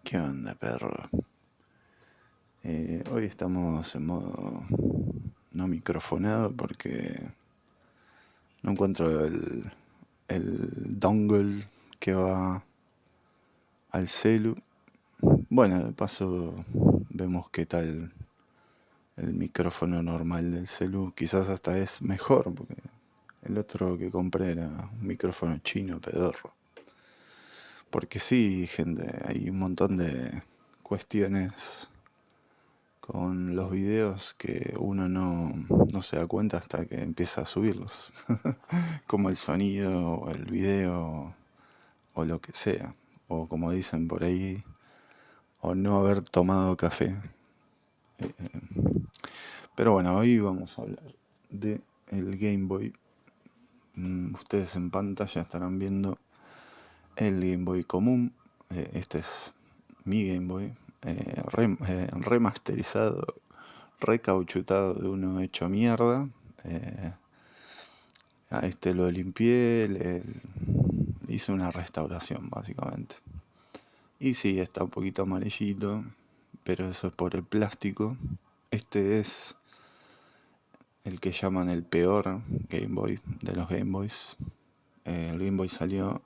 ¿Qué onda, perro? Hoy estamos en modo no microfonado porque no encuentro el dongle que va al celu. Bueno, de paso vemos qué tal el micrófono normal del celu. Quizás hasta es mejor porque el otro que compré era un micrófono chino pedorro. Porque sí, gente, hay un montón de cuestiones con los videos que uno no se da cuenta hasta que empieza a subirlos. Como el sonido o el video o lo que sea. O como dicen por ahí, o no haber tomado café. Pero bueno, hoy vamos a hablar de el Game Boy. Ustedes en pantalla estarán viendo el Game Boy común. Este es mi Game Boy. Remasterizado, recauchutado de uno hecho mierda. A este lo limpié, hice una restauración básicamente. Y sí, está un poquito amarillito, pero eso es por el plástico. Este es el que llaman el peor Game Boy de los Game Boys. El Game Boy salió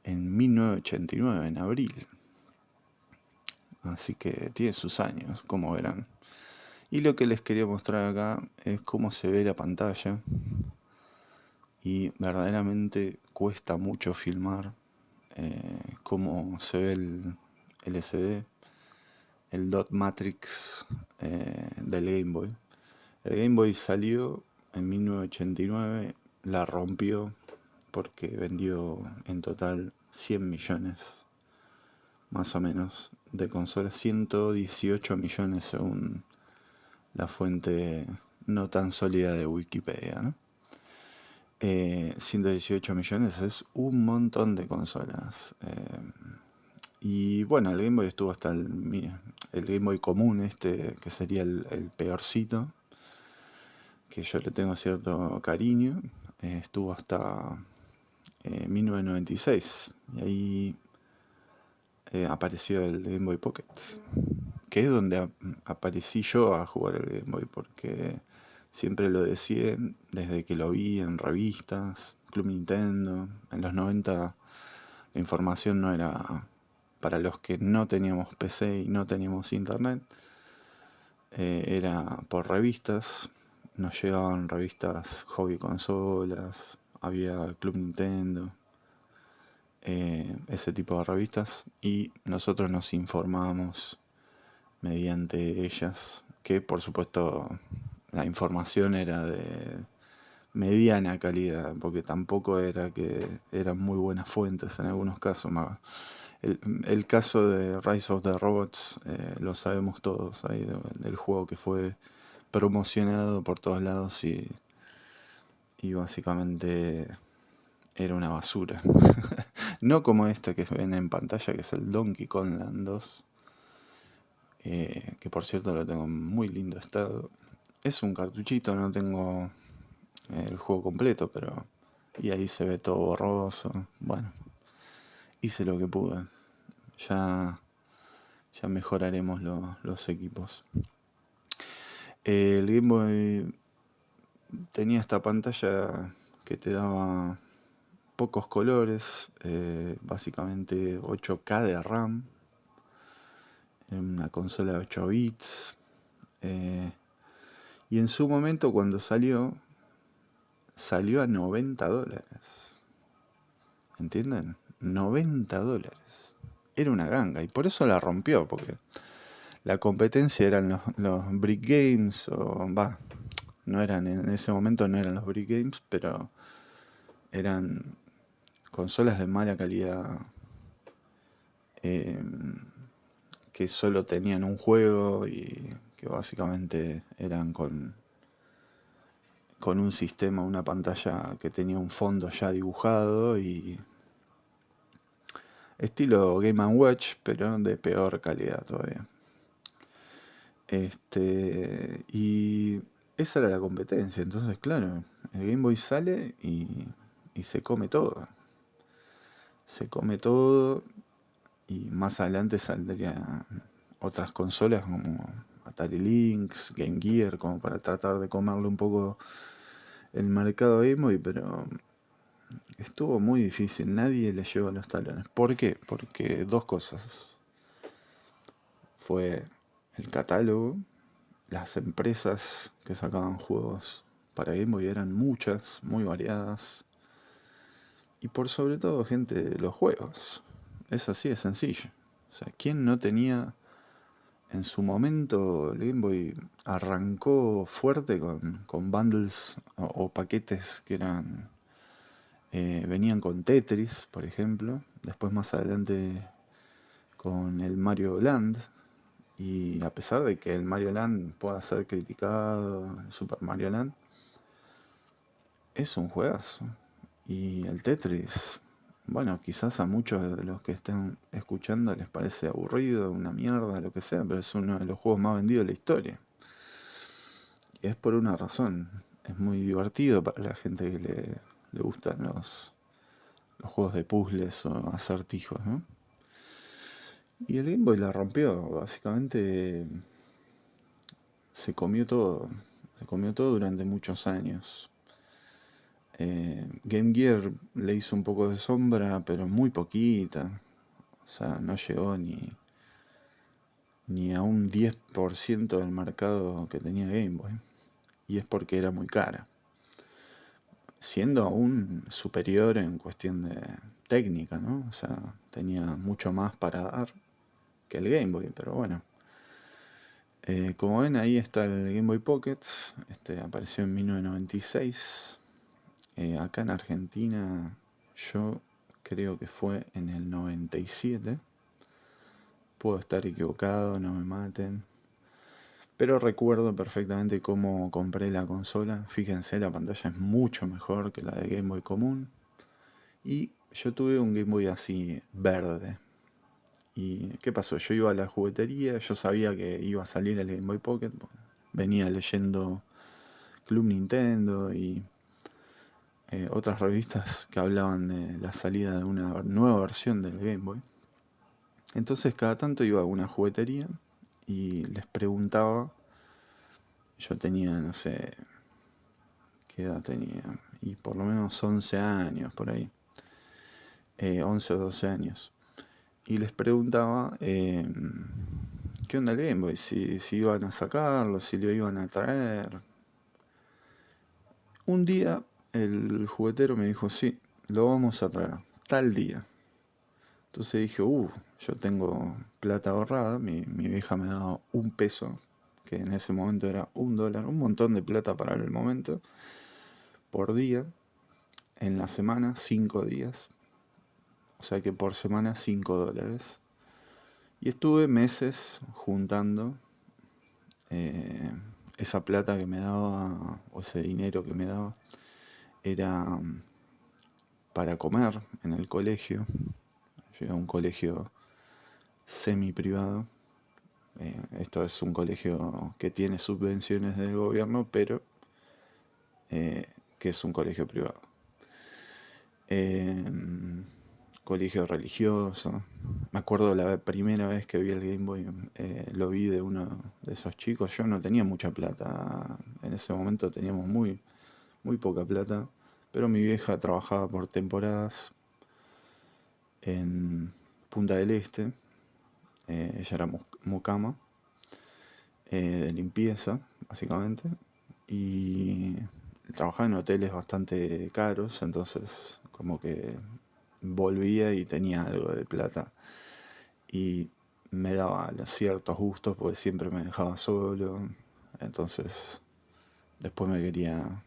en 1989, en abril. Así que tiene sus años, como verán. Y lo que les quería mostrar acá es cómo se ve la pantalla. Y verdaderamente cuesta mucho filmar cómo se ve el LCD, el dot matrix del Game Boy. El Game Boy salió en 1989, la rompió porque vendió en total 100 millones, más o menos, de consolas, 118 millones según la fuente no tan sólida de Wikipedia, ¿no? 118 millones es un montón de consolas. Y bueno, el Game Boy estuvo hasta el Game Boy común, que sería el peorcito, que yo le tengo cierto cariño. Estuvo hasta 1996. Y ahí apareció el Game Boy Pocket, que es donde aparecí yo a jugar el Game Boy, porque siempre lo decía desde que lo vi en revistas, Club Nintendo. En los 90 la información no era para los que no teníamos PC y no teníamos internet. Era por revistas. Nos llegaban revistas hobby consolas, había Club Nintendo, ese tipo de revistas, y nosotros nos informábamos mediante ellas, que por supuesto la información era de mediana calidad, porque tampoco era que eran muy buenas fuentes en algunos casos. El caso de Rise of the Robots lo sabemos todos, ahí del juego que fue promocionado por todos lados y básicamente era una basura. No como este que ven en pantalla, que es el Donkey Kong Land 2, que por cierto lo tengo en muy lindo estado. Es un cartuchito, no tengo el juego completo, pero... Y ahí se ve todo borroso. Bueno, hice lo que pude. Ya, ya mejoraremos los equipos. El Game Boy tenía esta pantalla que te daba pocos colores, básicamente 8K de RAM, en una consola de 8 bits. Y en su momento cuando salió a $90. ¿Entienden? $90. Era una ganga y por eso la rompió, porque la competencia eran los Brick Games, no eran en ese momento, no eran los Brick Games, pero eran consolas de mala calidad, eh, que solo tenían un juego y que básicamente eran con un sistema, una pantalla que tenía un fondo ya dibujado y estilo Game ⁇ Watch, pero de peor calidad todavía. Y esa era la competencia. Entonces, claro, el Game Boy sale y se come todo. Se come todo Y más adelante saldrían otras consolas como Atari Lynx, Game Gear, como para tratar de comerle un poco el mercado Game Boy, pero estuvo muy difícil, nadie le llevó los talones. ¿Por qué? Porque dos cosas. Fue el catálogo, las empresas que sacaban juegos para Game Boy eran muchas, muy variadas. Y por sobre todo, gente, los juegos. Es así de sencillo. O sea, ¿quién no tenía en su momento el Game Boy arrancó fuerte con bundles o paquetes que eran venían con Tetris, por ejemplo. Después más adelante con el Mario Land. Y a pesar de que el Mario Land pueda ser criticado, el Super Mario Land, es un juegazo. Y el Tetris, bueno, quizás a muchos de los que estén escuchando les parece aburrido, una mierda, lo que sea, pero es uno de los juegos más vendidos de la historia. Y es por una razón. Es muy divertido para la gente que le gustan los juegos de puzzles o acertijos, ¿no? Y el Game Boy la rompió, básicamente se comió todo. Se comió todo durante muchos años. Game Gear le hizo un poco de sombra, pero muy poquita. O sea, no llegó ni a un 10% del mercado que tenía Game Boy. Y es porque era muy cara. Siendo aún superior en cuestión de técnica, ¿no? O sea, tenía mucho más para dar que el Game Boy, pero bueno. Como ven, ahí está el Game Boy Pocket. Este apareció en 1996. Acá en Argentina, yo creo que fue en el 97. Puedo estar equivocado, no me maten. Pero recuerdo perfectamente cómo compré la consola. Fíjense, la pantalla es mucho mejor que la de Game Boy común. Y yo tuve un Game Boy así, verde. ¿Y qué pasó? Yo iba a la juguetería, yo sabía que iba a salir el Game Boy Pocket. Venía leyendo Club Nintendo y otras revistas que hablaban de la salida de una nueva versión del Game Boy. Entonces cada tanto iba a una juguetería y les preguntaba, yo tenía, no sé, qué edad tenía, y por lo menos 11 años por ahí, 11 o 12 años. Y les preguntaba qué onda el Game Boy, si iban a sacarlo, si lo iban a traer. Un día el juguetero me dijo, sí, lo vamos a traer, tal día. Entonces dije, yo tengo plata ahorrada, mi vieja me daba $1, que en ese momento era $1, un montón de plata para el momento, por día, en la semana, 5 días. O sea que por semana $5. Y estuve meses juntando esa plata que me daba, o ese dinero que me daba, era para comer en el colegio. Yo iba a un colegio semi privado. Esto es un colegio que tiene subvenciones del gobierno, pero que es un colegio privado. Eh, Colegio religioso. Me acuerdo la primera vez que vi el Game Boy, lo vi de uno de esos chicos. Yo no tenía mucha plata. En ese momento teníamos muy poca plata. Pero mi vieja trabajaba por temporadas en Punta del Este. Ella era mucama de limpieza, básicamente. Y trabajaba en hoteles bastante caros, entonces como que volvía y tenía algo de plata. Y me daba los ciertos gustos porque siempre me dejaba solo. Entonces después me quería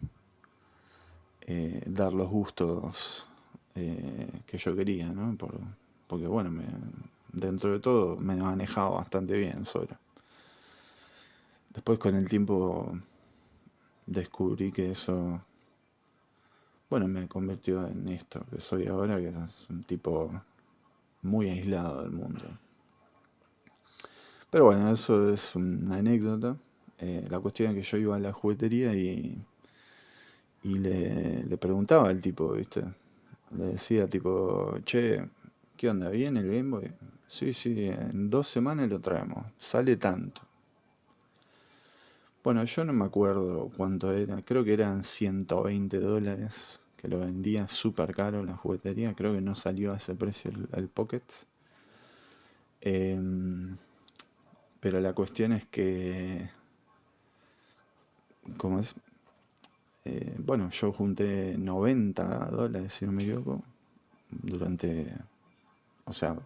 dar los gustos que yo quería, ¿no? Porque bueno, dentro de todo me manejaba bastante bien solo. Después con el tiempo descubrí que eso, bueno, me convirtió en esto que soy ahora, que es un tipo muy aislado del mundo. Pero bueno, eso es una anécdota. La cuestión es que yo iba a la juguetería y le preguntaba al tipo, ¿viste? Le decía tipo, che, ¿Qué onda? ¿Bien el Game Boy? Sí, sí, en 2 semanas lo traemos. Sale tanto. Bueno, yo no me acuerdo cuánto era. Creo que eran $120. Que lo vendía súper caro en la juguetería. Creo que no salió a ese precio el Pocket. Em, pero la cuestión es que, ¿cómo es? Bueno, yo junté $90, si no me equivoco, durante, o sea,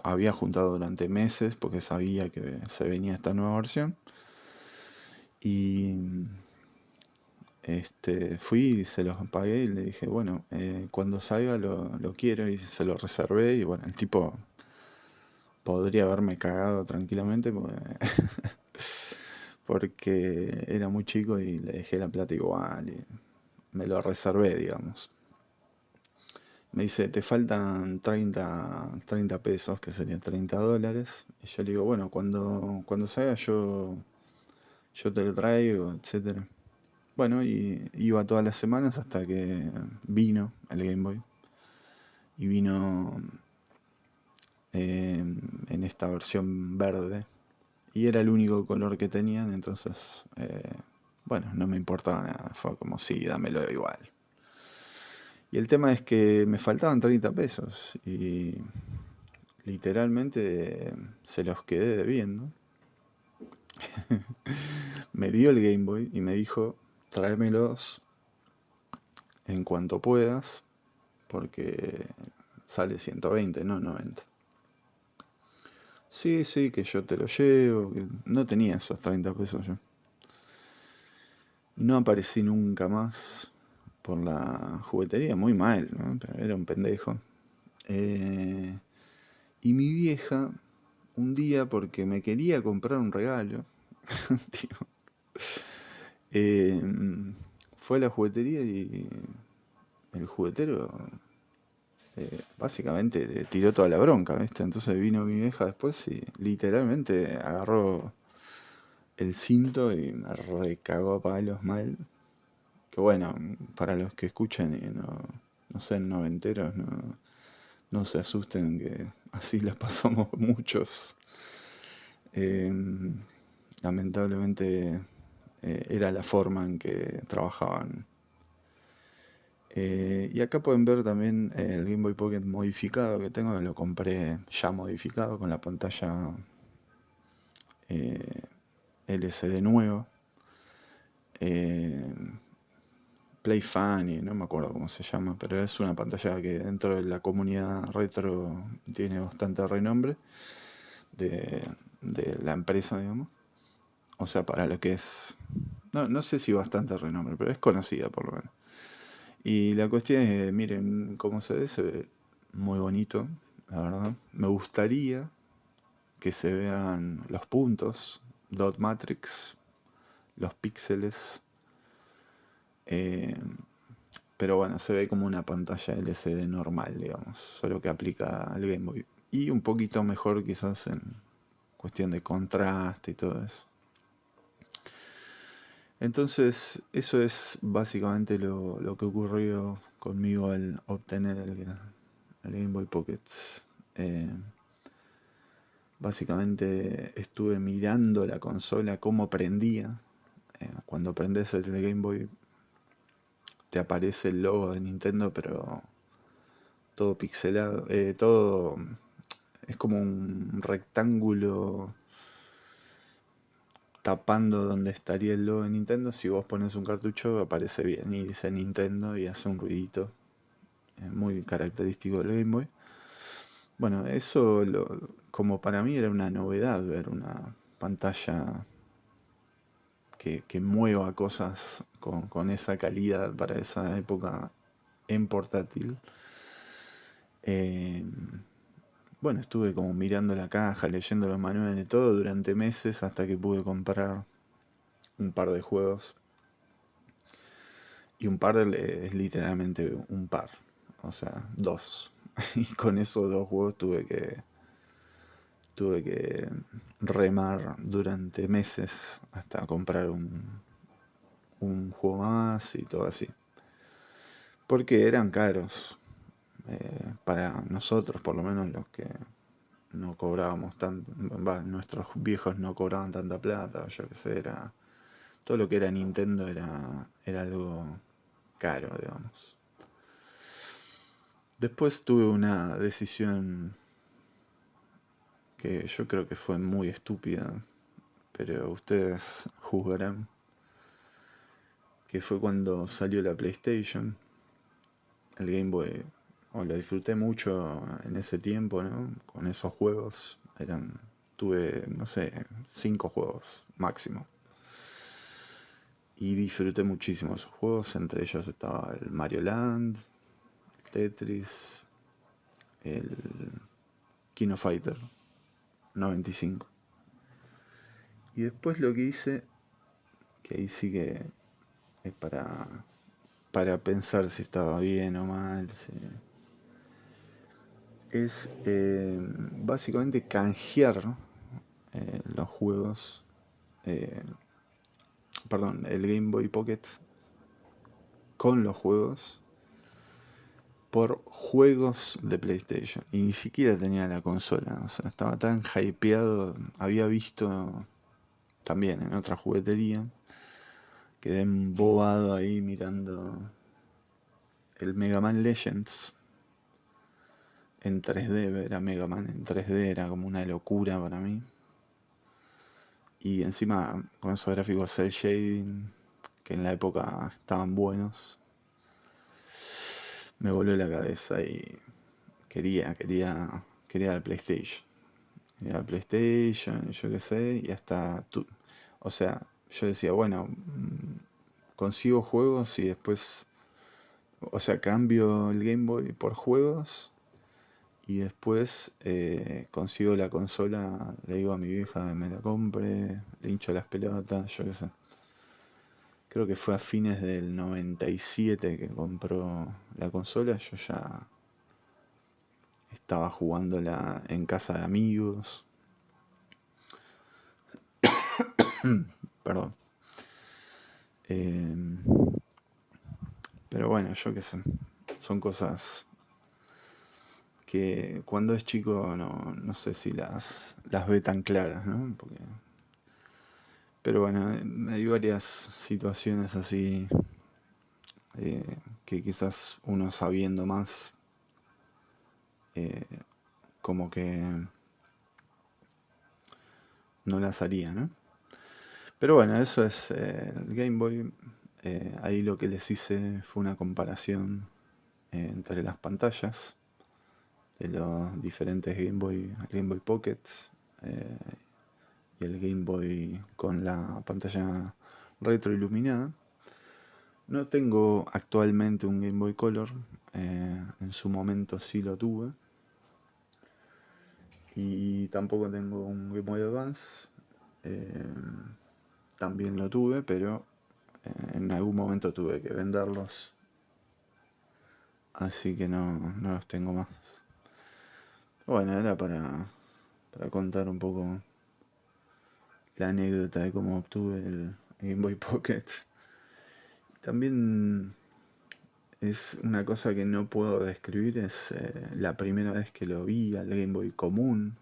había juntado durante meses porque sabía que se venía esta nueva versión. Y fui y se los pagué y le dije, bueno, cuando salga lo quiero y se lo reservé. Y bueno, el tipo podría haberme cagado tranquilamente porque era muy chico y le dejé la plata igual y me lo reservé, digamos. Me dice, te faltan 30 pesos, que serían $30. Y yo le digo, bueno, cuando salga yo te lo traigo, etcétera. Bueno, y iba todas las semanas hasta que vino el Game Boy. Y vino en esta versión verde. Y era el único color que tenían, entonces, bueno, no me importaba nada. Fue como, sí, dámelo igual. Y el tema es que me faltaban 30 pesos y literalmente se los quedé debiendo. Me dio el Game Boy y me dijo, tráemelos en cuanto puedas, porque sale 120, no 90. Sí, sí, que yo te lo llevo. No tenía esos 30 pesos yo. No aparecí nunca más por la juguetería, muy mal, ¿no? Pero era un pendejo. Eh, y mi vieja, un día, porque me quería comprar un regalo, tío, eh, fue a la juguetería y el juguetero básicamente le tiró toda la bronca, ¿viste? Entonces vino mi vieja después y literalmente agarró el cinto y me recagó a palos mal. Que bueno, para los que escuchan y no sean noventeros, no se asusten que así las pasamos muchos. Eh, Lamentablemente era la forma en que trabajaban. Y acá pueden ver también el Game Boy Pocket modificado que tengo, que lo compré ya modificado con la pantalla eh, LCD nuevo. Eh, Play Funny, no me acuerdo cómo se llama, pero es una pantalla que dentro de la comunidad retro tiene bastante renombre de, de la empresa, digamos. O sea, para lo que es... No sé si bastante renombre, pero es conocida por lo menos. Y la cuestión es, miren cómo se ve muy bonito, la verdad. Me gustaría que se vean los puntos, dot matrix, los píxeles. eh, pero bueno, se ve como una pantalla LCD normal, digamos, solo que aplica al Game Boy. Y un poquito mejor quizás en cuestión de contraste y todo eso. Entonces, eso es básicamente lo que ocurrió conmigo al obtener el Game Boy Pocket. Eh, Básicamente estuve mirando la consola, cómo prendía. Cuando prendes el Game Boy te aparece el logo de Nintendo, pero todo pixelado. Todo es como un rectángulo tapando donde estaría el logo de Nintendo. Si vos pones un cartucho aparece bien y dice Nintendo y hace un ruidito muy característico del Game Boy. Bueno, eso como para mí era una novedad ver una pantalla que mueva cosas con esa calidad para esa época en portátil. Eh, bueno, estuve como mirando la caja, leyendo los manuales y todo durante meses hasta que pude comprar un par de juegos. Y un par es literalmente un par, o sea, dos. Y con esos dos juegos tuve que remar durante meses hasta comprar un juego más y todo así. Porque eran caros. para nosotros, por lo menos los que no cobrábamos tanto, nuestros viejos no cobraban tanta plata, yo qué sé, todo lo que era Nintendo era algo caro, digamos. Después tuve una decisión que yo creo que fue muy estúpida, pero ustedes juzgarán, que fue cuando salió la PlayStation, el Game Boy. Lo disfruté mucho en ese tiempo, ¿no? Con esos juegos. Tuve, no sé, 5 juegos máximo. Y disfruté muchísimo esos juegos. Entre ellos estaba el Mario Land, el Tetris, el King of Fighter 95. Y después lo que hice, que ahí sí que es para pensar si estaba bien o mal, es básicamente canjear los juegos, eh, perdón, el Game Boy Pocket con los juegos por juegos de PlayStation. Y ni siquiera tenía la consola, o sea, estaba tan hypeado, había visto también en otra juguetería, quedé embobado ahí mirando el Mega Man Legends en 3D, ver a Mega Man en 3D era como una locura para mí. Y encima con esos gráficos cel shading, que en la época estaban buenos, me voló la cabeza y quería el PlayStation. Quería el PlayStation, y yo qué sé, y hasta o sea, yo decía, bueno, consigo juegos y después, o sea, cambio el Game Boy por juegos y después consigo la consola, le digo a mi vieja que me la compre, le hincho las pelotas, yo qué sé. Creo que fue a fines del 97 que compró la consola, yo ya estaba jugándola en casa de amigos. Perdón. Eh, pero bueno, yo qué sé. Son cosas que cuando es chico no sé si las ve tan claras, ¿no? Pero bueno, me dio varias situaciones así que quizás uno sabiendo más, eh, como que no las haría, ¿no? Pero bueno, eso es el Game Boy. Ahí lo que les hice fue una comparación entre las pantallas de los diferentes Game Boy, el Game Boy Pocket eh, y el Game Boy con la pantalla retroiluminada. No tengo actualmente un Game Boy Color, en su momento sí lo tuve. Y tampoco tengo un Game Boy Advance, eh, también lo tuve, pero en algún momento tuve que venderlos, así que no los tengo más. Bueno, era para contar un poco la anécdota de cómo obtuve el Game Boy Pocket. También es una cosa que no puedo describir, es la primera vez que lo vi al Game Boy común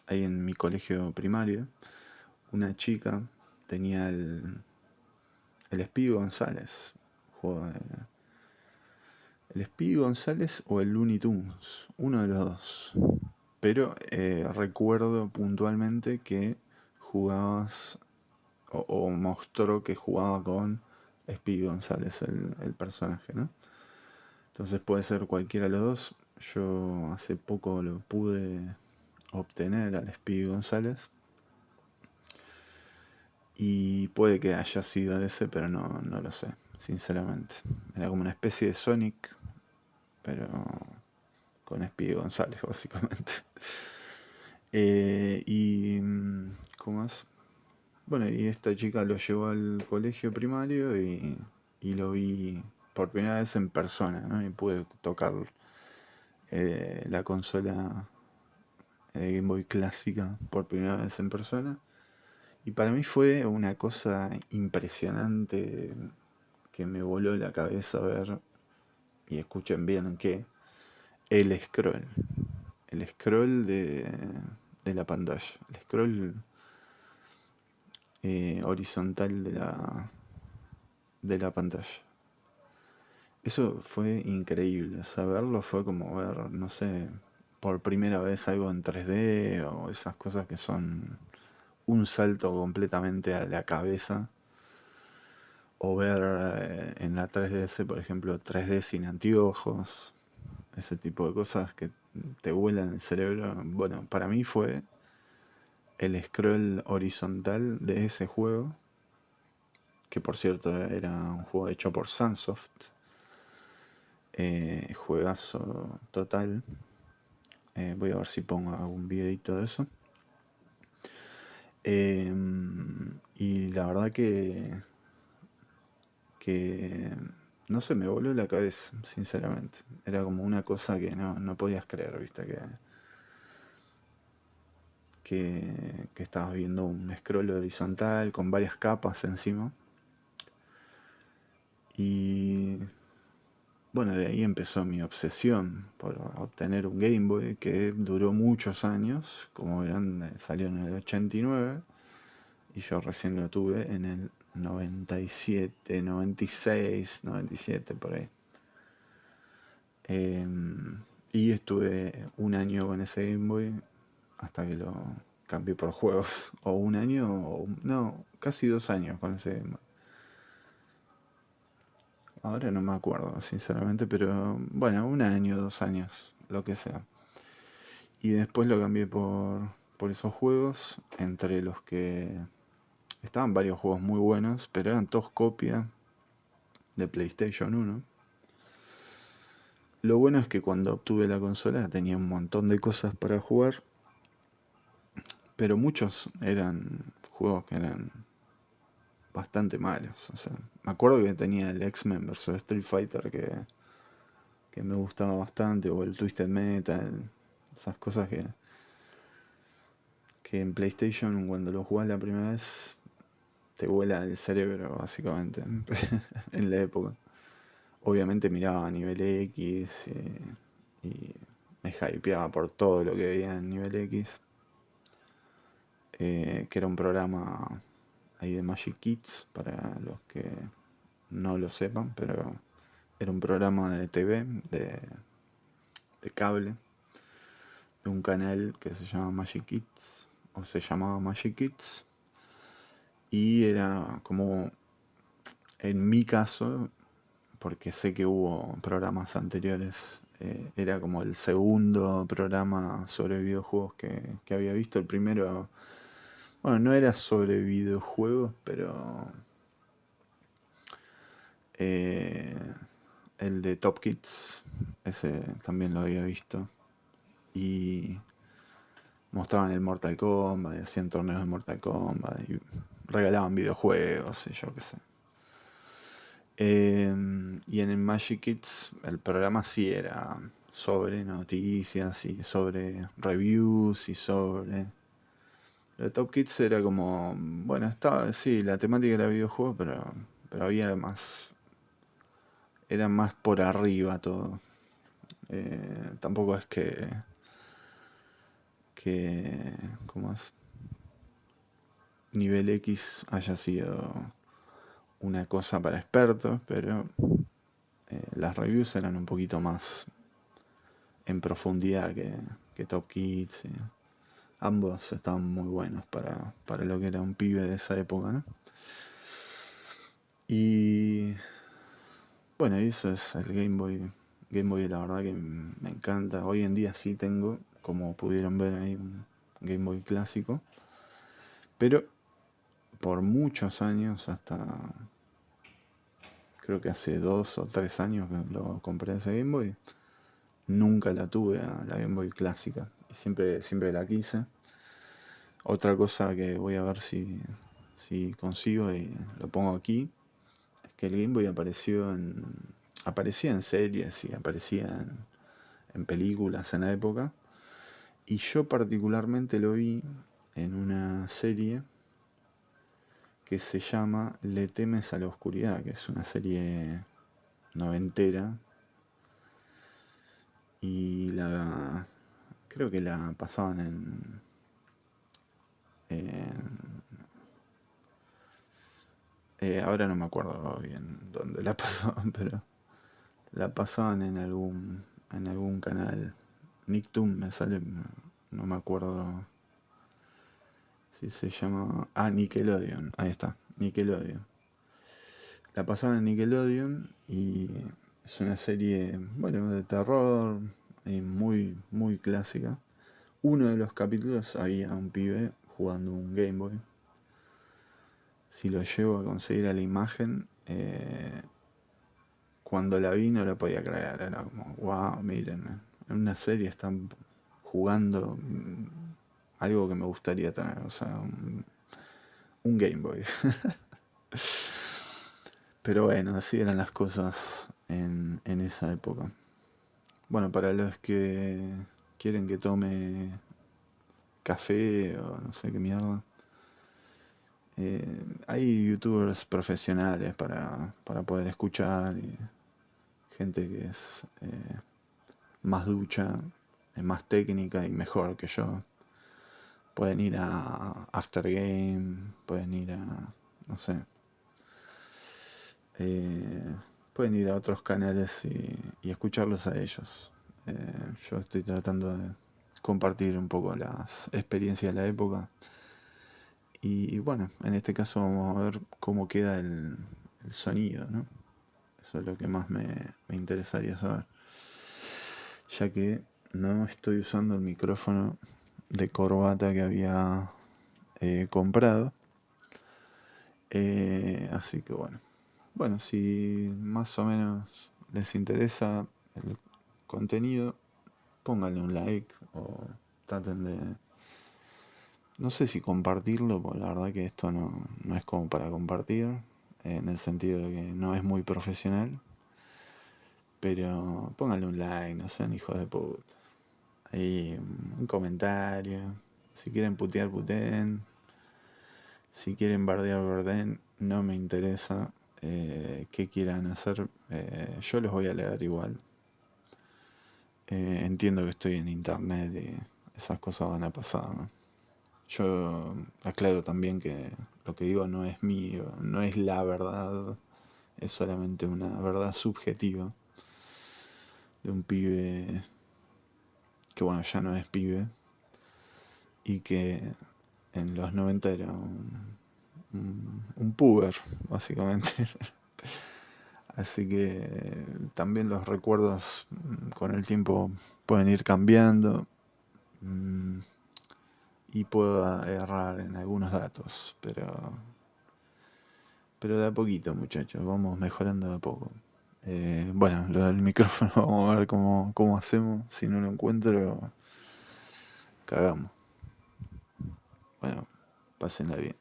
ahí en mi colegio primario. Una chica tenía el Speedy González, juego el Speedy González o el Looney Tunes, uno de los dos. Pero recuerdo puntualmente que jugabas, o mostró que jugaba con Speedy González, el personaje, ¿no? Entonces puede ser cualquiera de los dos. Yo hace poco lo pude obtener al Speedy González. Y puede que haya sido ese, pero no lo sé, sinceramente. Era como una especie de Sonic, pero con Speedy González, básicamente. ¿Cómo es? Bueno, y esta chica lo llevó al colegio primario y lo vi por primera vez en persona, ¿no? Y pude tocar la consola de Game Boy clásica por primera vez en persona. Y para mí fue una cosa impresionante que me voló la cabeza ver y escuchen bien que el scroll, el scroll de la pantalla, el scroll horizontal de la pantalla. Eso fue increíble, saberlo fue como ver, no sé, por primera vez algo en 3D o esas cosas que son un salto completamente a la cabeza. O ver en la 3DS, por ejemplo, 3D sin anteojos, ese tipo de cosas que te vuelan el cerebro. Bueno, para mí fue el scroll horizontal de ese juego, que por cierto era un juego hecho por Sunsoft. Juegazo total. Voy a ver si pongo algún videito de eso. Y la verdad que no sé, me voló la cabeza, sinceramente. Era como una cosa que no podías creer, viste, que estabas viendo un scroll horizontal con varias capas encima. Y bueno, de ahí empezó mi obsesión por obtener un Game Boy que duró muchos años. Como verán, salió en el 89 y yo recién lo tuve en el 97, 96, 97 por ahí. Y estuve un año con ese Game Boy hasta que lo cambié por juegos. O un año, no, casi 2 años con ese Game Boy. Ahora no me acuerdo, sinceramente, pero bueno, un año, 2 años, lo que sea. Y después lo cambié por esos juegos, entre los que estaban varios juegos muy buenos, pero eran todos copia de PlayStation 1. Lo bueno es que cuando obtuve la consola tenía un montón de cosas para jugar, pero muchos eran juegos que eran bastante malos. O sea, me acuerdo que tenía el X-Men vs Street Fighter que me gustaba bastante, o el Twisted Metal, esas cosas que en PlayStation cuando lo jugás la primera vez te vuela el cerebro, básicamente, en la época. Obviamente miraba a nivel X y me hypeaba por todo lo que veía en nivel X. Que era un programa ahí de Magic Kids, para los que no lo sepan, pero era un programa de TV, de cable, de un canal que se llama Magic Kids, o se llamaba Magic Kids, y era como, en mi caso, porque sé que hubo programas anteriores, era como el segundo programa sobre videojuegos que había visto. El primero, bueno, no era sobre videojuegos, pero eh, el de Top Kids, ese también lo había visto. Y mostraban el Mortal Kombat, hacían torneos de Mortal Kombat y regalaban videojuegos y yo qué sé. Y en el Magic Kids el programa sí era sobre noticias y sobre reviews y sobre... El Top Kids era como, bueno, estaba, sí, la temática era videojuego, pero había más, era más por arriba todo. Tampoco es que, ¿cómo es? Nivel X haya sido una cosa para expertos, pero las reviews eran un poquito más en profundidad que Top Kids. Ambos estaban muy buenos para lo que era un pibe de esa época, ¿no? Y bueno, eso es el Game Boy. Game Boy, la verdad que me encanta. Hoy en día sí tengo, como pudieron ver ahí, un Game Boy clásico. Pero por muchos años, hasta creo que hace 2 o 3 años que lo compré ese Game Boy, nunca la tuve a la Game Boy clásica. Y siempre la quise. Otra cosa que voy a ver si consigo y lo pongo aquí, es que el Game Boy aparecía en series y aparecía en películas en la época. Y yo particularmente lo vi en una serie que se llama Le temes a la oscuridad, que es una serie noventera y creo que la pasaban ahora no me acuerdo bien dónde la pasaban, pero la pasaban en algún canal. Nicktoon me sale, no me acuerdo si se llama. Ah, Nickelodeon, ahí está, Nickelodeon. La pasaban en Nickelodeon y es una serie, bueno, de terror, muy, muy clásica. Uno de los capítulos había un pibe jugando un Game Boy. Si lo llevo a conseguir a la imagen, cuando la vi no la podía creer. Era como, wow, miren, en una serie están jugando algo que me gustaría tener, o sea, un Game Boy. Pero bueno, así eran las cosas en esa época. Bueno, para los que quieren que tome café o no sé qué mierda, hay youtubers profesionales para poder escuchar y gente que es más ducha, más técnica y mejor que yo. Pueden ir a After Game, pueden ir a, no sé, eh, pueden ir a otros canales y escucharlos a ellos. Yo estoy tratando de compartir un poco las experiencias de la época. Y bueno, en este caso vamos a ver cómo queda el sonido, ¿no? Eso es lo que más me interesaría saber. Ya que no estoy usando el micrófono de corbata que había comprado. Así que bueno. Bueno, si más o menos les interesa el contenido, pónganle un like o traten de... No sé si compartirlo, porque la verdad que esto no es como para compartir, en el sentido de que no es muy profesional. Pero pónganle un like, no sean hijos de puta. Ahí un comentario. Si quieren putear, puteen. Si quieren bardear, bardeen. No me interesa qué quieran hacer. Yo los voy a leer igual. Entiendo que estoy en internet y esas cosas van a pasar, ¿no? Yo aclaro también que lo que digo no es mío, no es la verdad, es solamente una verdad subjetiva de un pibe que, bueno, ya no es pibe y que en los 90 era un puber, básicamente. Así que también los recuerdos con el tiempo pueden ir cambiando. Y puedo errar en algunos datos, pero de a poquito, muchachos, vamos mejorando de a poco. Bueno, lo del micrófono, vamos a ver cómo hacemos. Si no lo encuentro, cagamos. Bueno, pásenla bien.